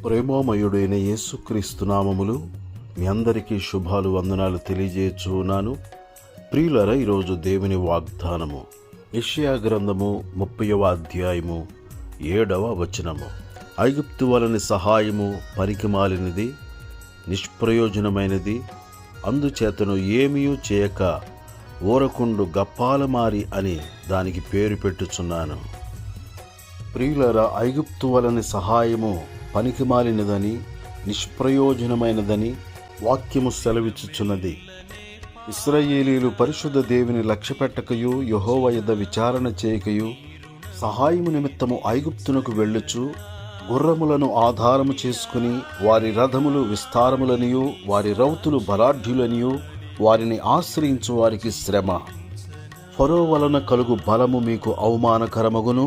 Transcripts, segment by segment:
ప్రేమామయుడైన యేసుక్రీస్తు నామములు మీ అందరికీ శుభాలు వందనాలు తెలియజేయుచున్నాను. ప్రియులారా, ఈరోజు దేవుని వాగ్దానము యెషయా గ్రంథము 30వ అధ్యాయము 7వ వచనము. ఐగుప్తు వలని సహాయము పనికిమాలినది, నిష్ప్రయోజనమైనది, అందుచేతను ఏమీయూ చేయక ఊరకుండు గప్పాలమారి అని దానికి పేరు పెట్టుచున్నాను. ప్రియులారా, ఐగుప్తు వలని సహాయము పనికిమాలినదని, నిష్ప్రయోజనమైనదని వాక్యము సెలవిచ్చుచున్నది. ఇశ్రాయేలీయులు పరిశుద్ధ దేవుని లక్ష్యపెట్టకయు యెహోవా యొద్ద విచారణ చేయకయు సహాయము నిమిత్తము ఐగుప్తునకు వెళ్ళుచు గుర్రములను ఆధారము చేసుకుని వారి రథములు విస్తారములనియు వారి రౌతులు బలాఢ్యులనియు వారిని ఆశ్రయించు వారికి శ్రమ. ఫరో వలన కలుగు బలము మీకు అవమానకరమగును,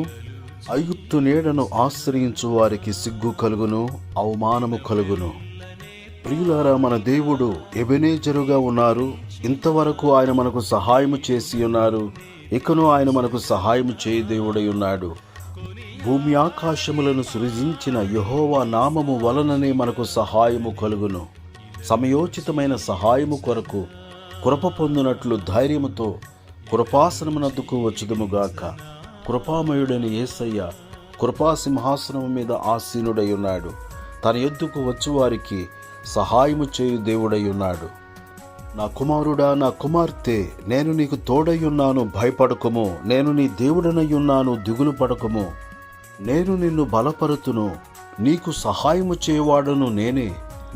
ఐగుప్తు నీడను ఆశ్రయించు వారికి సిగ్గు కలుగును, అవమానము కలుగును. ప్రియులారా, మన దేవుడు ఎబెనేజరుగా ఉన్నారు. ఇంతవరకు ఆయన మనకు సహాయము చేసి ఉన్నారు. ఇకను ఆయన మనకు సహాయము చేయ దేవుడై ఉన్నాడు. భూమి ఆకాశములను సృజించిన యెహోవా నామము వలననే మనకు సహాయము కలుగును. సమయోచితమైన సహాయము కొరకు కృప పొందినట్లు ధైర్యముతో కృపాసనమునద్దుకు వచ్చుదుముగాక. కృపామయుడైన యేసయ్య కృపాసింహాసనము మీద ఆసీనుడై ఉన్నాడు. తన యొద్దకు వచ్చువారికి సహాయము చేయు దేవుడై ఉన్నాడు. నా కుమారుడా, నా కుమార్తె, నేను నీకు తోడై ఉన్నాను, భయపడకుము. నేను నీ దేవుడనై ఉన్నాను, దిగులు పడకుము. నేను నిన్ను బలపరుతును, నీకు సహాయము చేయవాడను నేనే.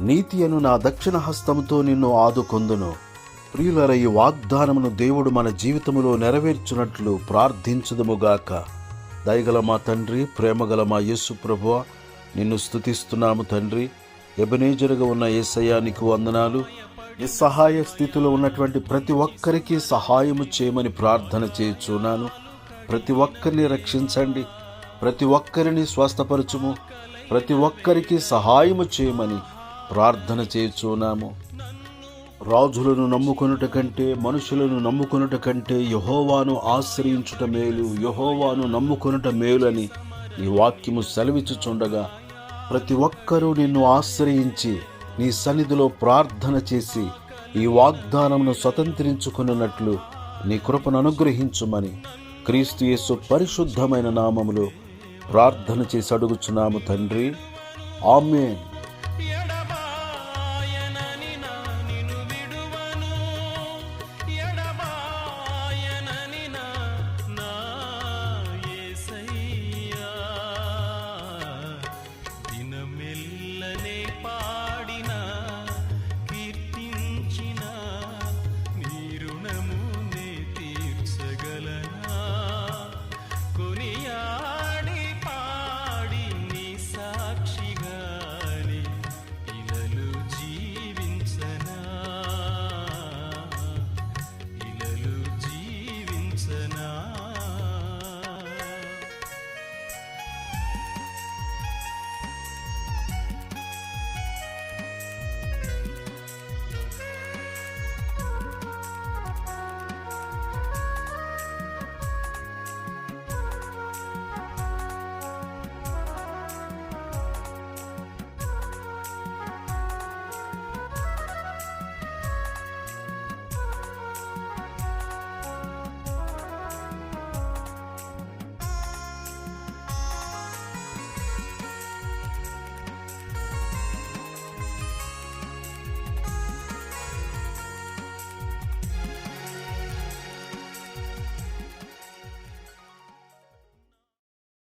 నీతి అను నా దక్షిణ హస్తముతో నిన్ను ఆదుకొందును. ప్రియులర, ఈ వాగ్దానమును దేవుడు మన జీవితములో నెరవేర్చున్నట్లు ప్రార్థించుదుముగాక. దయగల మా తండ్రి, ప్రేమగల మా యేసు ప్రభువా, నిన్ను స్తుతిస్తున్నాము తండ్రి. ఎబెనేజరుగా ఉన్న యేసయ్యా, నీకు వందనాలు. నిస్సహాయ స్థితిలో ఉన్నటువంటి ప్రతి ఒక్కరికి సహాయము చేయమని ప్రార్థన చేయుచున్నాను. ప్రతి ఒక్కరిని రక్షించండి, ప్రతి ఒక్కరిని స్వస్థపరచుము, ప్రతి ఒక్కరికి సహాయము చేయమని ప్రార్థన చేయుచున్నాము. రాజులను నమ్ముకొనుట కంటే, మనుషులను నమ్ముకొనుట కంటే యెహోవాను ఆశ్రయించుట మేలు, యెహోవాను నమ్ముకొనుట మేలు అని నీ వాక్యము సెలవిచ్చుచుండగా ప్రతి ఒక్కరూ నిన్ను ఆశ్రయించి నీ సన్నిధిలో ప్రార్థన చేసి ఈ వాగ్దానమును స్వతంత్రించుకున్నట్లు నీ కృపను అనుగ్రహించుమని క్రీస్తు యేసు పరిశుద్ధమైన నామములో ప్రార్థన చేసి అడుగుచున్నాము తండ్రి. ఆమేన్.